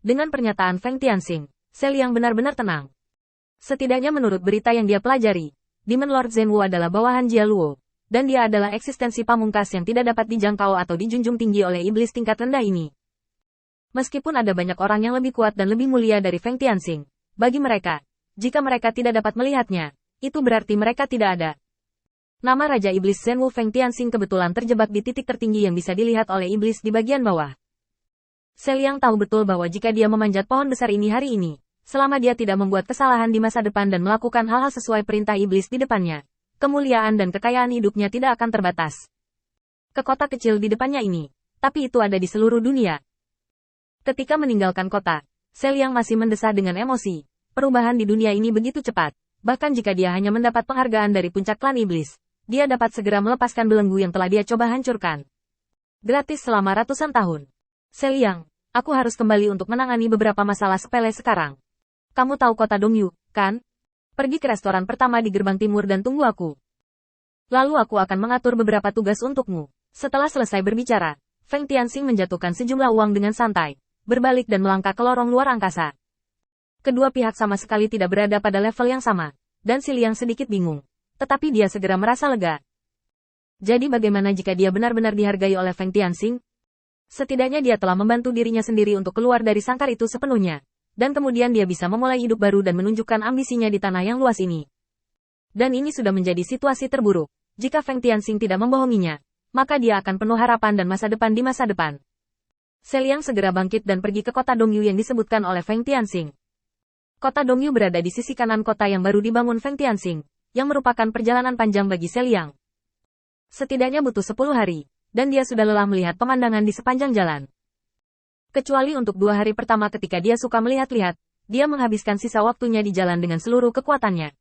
Dengan pernyataan Feng Tianxing, Seliang benar-benar tenang. Setidaknya menurut berita yang dia pelajari, Demon Lord Zhenwu adalah bawahan Jia Luo, dan dia adalah eksistensi pamungkas yang tidak dapat dijangkau atau dijunjung tinggi oleh iblis tingkat rendah ini. Meskipun ada banyak orang yang lebih kuat dan lebih mulia dari Feng Tianxing, bagi mereka, jika mereka tidak dapat melihatnya, itu berarti mereka tidak ada. Nama Raja Iblis Zhenwu Feng Tianxing kebetulan terjebak di titik tertinggi yang bisa dilihat oleh iblis di bagian bawah. Seliang tahu betul bahwa jika dia memanjat pohon besar ini hari ini, selama dia tidak membuat kesalahan di masa depan dan melakukan hal-hal sesuai perintah iblis di depannya, kemuliaan dan kekayaan hidupnya tidak akan terbatas. Ke kota kecil di depannya ini, tapi itu ada di seluruh dunia. Ketika meninggalkan kota, Seliang masih mendesah dengan emosi. Perubahan di dunia ini begitu cepat, bahkan jika dia hanya mendapat penghargaan dari puncak klan iblis, dia dapat segera melepaskan belenggu yang telah dia coba hancurkan. Gratis selama ratusan tahun. Seliang, aku harus kembali untuk menangani beberapa masalah sepele sekarang. Kamu tahu kota Dongyu, kan? Pergi ke restoran pertama di gerbang timur dan tunggu aku. Lalu aku akan mengatur beberapa tugas untukmu. Setelah selesai berbicara, Feng Tianxing menjatuhkan sejumlah uang dengan santai, berbalik dan melangkah ke lorong luar angkasa. Kedua pihak sama sekali tidak berada pada level yang sama, dan Siliang sedikit bingung. Tetapi dia segera merasa lega. Jadi bagaimana jika dia benar-benar dihargai oleh Feng Tianxing? Setidaknya dia telah membantu dirinya sendiri untuk keluar dari sangkar itu sepenuhnya. Dan kemudian dia bisa memulai hidup baru dan menunjukkan ambisinya di tanah yang luas ini. Dan ini sudah menjadi situasi terburuk. Jika Feng Tianxing tidak membohonginya, maka dia akan penuh harapan dan masa depan di masa depan. Seliang segera bangkit dan pergi ke kota Dongyu yang disebutkan oleh Feng Tianxing. Kota Dongyu berada di sisi kanan kota yang baru dibangun Feng Tianxing, yang merupakan perjalanan panjang bagi Seliang. Setidaknya butuh 10 hari. Dan dia sudah lelah melihat pemandangan di sepanjang jalan. Kecuali untuk 2 hari pertama ketika dia suka melihat-lihat, dia menghabiskan sisa waktunya di jalan dengan seluruh kekuatannya.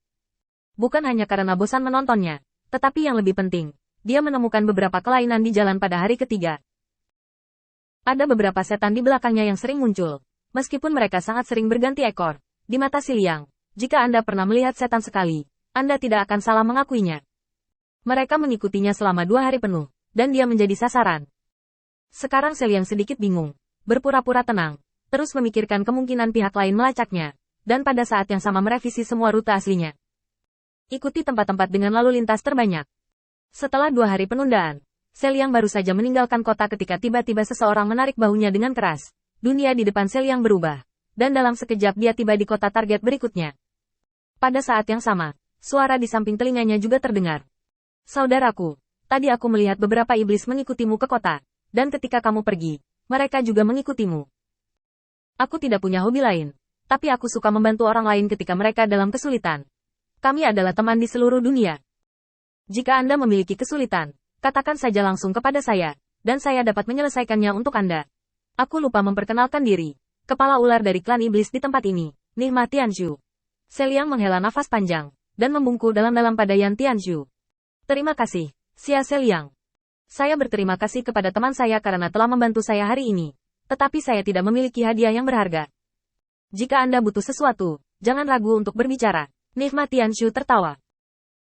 Bukan hanya karena bosan menontonnya, tetapi yang lebih penting, dia menemukan beberapa kelainan di jalan pada hari ketiga. Ada beberapa setan di belakangnya yang sering muncul, meskipun mereka sangat sering berganti ekor. Di mata Siliang, jika Anda pernah melihat setan sekali, Anda tidak akan salah mengakuinya. Mereka mengikutinya selama 2 hari penuh. Dan dia menjadi sasaran. Sekarang Seliang sedikit bingung, berpura-pura tenang, terus memikirkan kemungkinan pihak lain melacaknya, dan pada saat yang sama merevisi semua rute aslinya. Ikuti tempat-tempat dengan lalu lintas terbanyak. Setelah 2 hari penundaan, Seliang baru saja meninggalkan kota ketika tiba-tiba seseorang menarik bahunya dengan keras. Dunia di depan Seliang berubah, dan dalam sekejap dia tiba di kota target berikutnya. Pada saat yang sama, suara di samping telinganya juga terdengar. Saudaraku. Tadi aku melihat beberapa iblis mengikutimu ke kota, dan ketika kamu pergi, mereka juga mengikutimu. Aku tidak punya hobi lain, tapi aku suka membantu orang lain ketika mereka dalam kesulitan. Kami adalah teman di seluruh dunia. Jika Anda memiliki kesulitan, katakan saja langsung kepada saya, dan saya dapat menyelesaikannya untuk Anda. Aku lupa memperkenalkan diri, kepala ular dari klan iblis di tempat ini, Nihma Tianzhu. Seliang menghela nafas panjang, dan membungkuk dalam-dalam pada Yan Tianzhu. Terima kasih. Xia Seliang. Saya berterima kasih kepada teman saya karena telah membantu saya hari ini. Tetapi saya tidak memiliki hadiah yang berharga. Jika Anda butuh sesuatu, jangan ragu untuk berbicara. Nihma Tianzhu tertawa.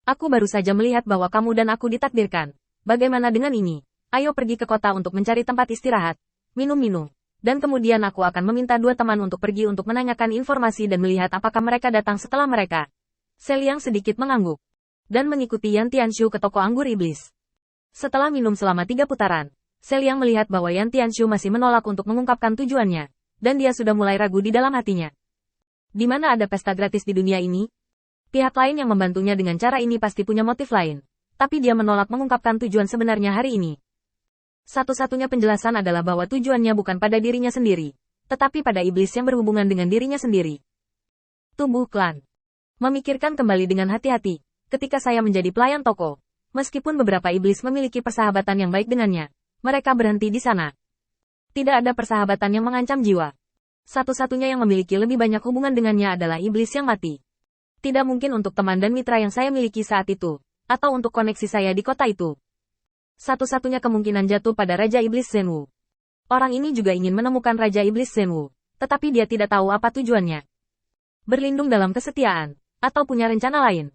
Aku baru saja melihat bahwa kamu dan aku ditakdirkan. Bagaimana dengan ini? Ayo pergi ke kota untuk mencari tempat istirahat. Minum-minum. Dan kemudian aku akan meminta 2 teman untuk pergi untuk menanyakan informasi dan melihat apakah mereka datang setelah mereka. Seliang sedikit mengangguk. Dan mengikuti Yan Tianzhu ke toko anggur iblis. Setelah minum selama 3 putaran, Seliang melihat bahwa Yan Tianzhu masih menolak untuk mengungkapkan tujuannya, dan dia sudah mulai ragu di dalam hatinya. Di mana ada pesta gratis di dunia ini? Pihak lain yang membantunya dengan cara ini pasti punya motif lain, tapi dia menolak mengungkapkan tujuan sebenarnya hari ini. Satu-satunya penjelasan adalah bahwa tujuannya bukan pada dirinya sendiri, tetapi pada iblis yang berhubungan dengan dirinya sendiri. Tubuh klan. Memikirkan kembali dengan hati-hati. Ketika saya menjadi pelayan toko, meskipun beberapa iblis memiliki persahabatan yang baik dengannya, mereka berhenti di sana. Tidak ada persahabatan yang mengancam jiwa. Satu-satunya yang memiliki lebih banyak hubungan dengannya adalah iblis yang mati. Tidak mungkin untuk teman dan mitra yang saya miliki saat itu, atau untuk koneksi saya di kota itu. Satu-satunya kemungkinan jatuh pada Raja Iblis Zhenwu. Orang ini juga ingin menemukan Raja Iblis Zhenwu, tetapi dia tidak tahu apa tujuannya. Berlindung dalam kesetiaan, atau punya rencana lain.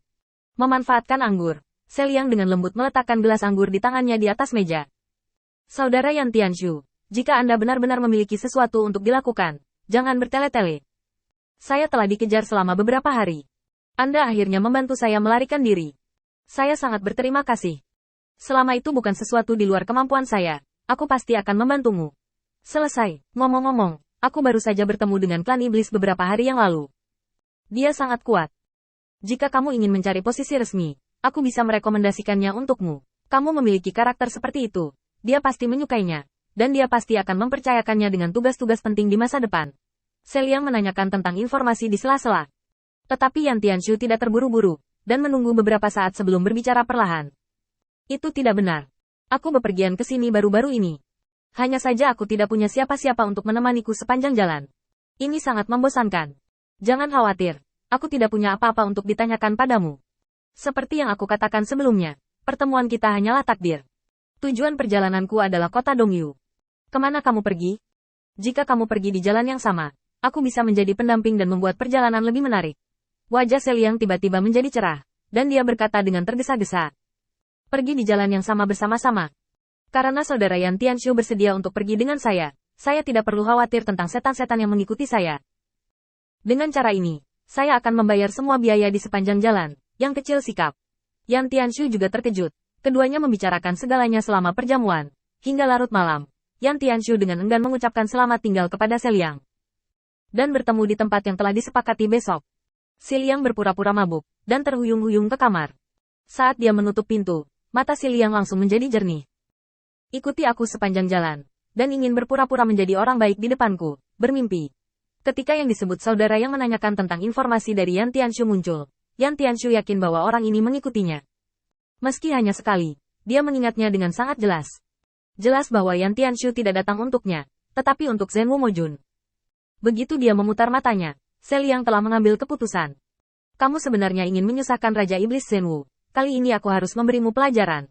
Memanfaatkan anggur, Seliang dengan lembut meletakkan gelas anggur di tangannya di atas meja. Saudara Yan Tianzhu, jika Anda benar-benar memiliki sesuatu untuk dilakukan, jangan bertele-tele. Saya telah dikejar selama beberapa hari. Anda akhirnya membantu saya melarikan diri. Saya sangat berterima kasih. Selama itu bukan sesuatu di luar kemampuan saya, aku pasti akan membantumu. Selesai. Ngomong-ngomong, aku baru saja bertemu dengan klan iblis beberapa hari yang lalu. Dia sangat kuat. Jika kamu ingin mencari posisi resmi, aku bisa merekomendasikannya untukmu. Kamu memiliki karakter seperti itu. Dia pasti menyukainya. Dan dia pasti akan mempercayakannya dengan tugas-tugas penting di masa depan. Seliang menanyakan tentang informasi di sela-sela. Tetapi Yan Tianshu tidak terburu-buru, dan menunggu beberapa saat sebelum berbicara perlahan. Itu tidak benar. Aku bepergian ke sini baru-baru ini. Hanya saja aku tidak punya siapa-siapa untuk menemaniku sepanjang jalan. Ini sangat membosankan. Jangan khawatir, aku tidak punya apa-apa untuk ditanyakan padamu. Seperti yang aku katakan sebelumnya, pertemuan kita hanyalah takdir. Tujuan perjalananku adalah kota Dongyu. Kemana kamu pergi? Jika kamu pergi di jalan yang sama, aku bisa menjadi pendamping dan membuat perjalanan lebih menarik. Wajah Seliang tiba-tiba menjadi cerah, dan dia berkata dengan tergesa-gesa. Pergi di jalan yang sama bersama-sama. Karena saudara Yan Tianshu bersedia untuk pergi dengan saya tidak perlu khawatir tentang setan-setan yang mengikuti saya. Dengan cara ini, saya akan membayar semua biaya di sepanjang jalan. Yang kecil sikap. Yan Tianshu juga terkejut. Keduanya membicarakan segalanya selama perjamuan. Hingga larut malam, Yan Tianshu dengan enggan mengucapkan selamat tinggal kepada Seliang. Dan bertemu di tempat yang telah disepakati besok. Seliang berpura-pura mabuk, dan terhuyung-huyung ke kamar. Saat dia menutup pintu, mata Seliang langsung menjadi jernih. Ikuti aku sepanjang jalan, dan ingin berpura-pura menjadi orang baik di depanku, bermimpi. Ketika yang disebut saudara yang menanyakan tentang informasi dari Yan Tianshu muncul, Yan Tianshu yakin bahwa orang ini mengikutinya. Meski hanya sekali, dia mengingatnya dengan sangat jelas. Jelas bahwa Yan Tianshu tidak datang untuknya, tetapi untuk Zenwu Mojun. Begitu dia memutar matanya, Seliang telah mengambil keputusan. Kamu sebenarnya ingin menyusahkan Raja Iblis Zenwu. Kali ini aku harus memberimu pelajaran.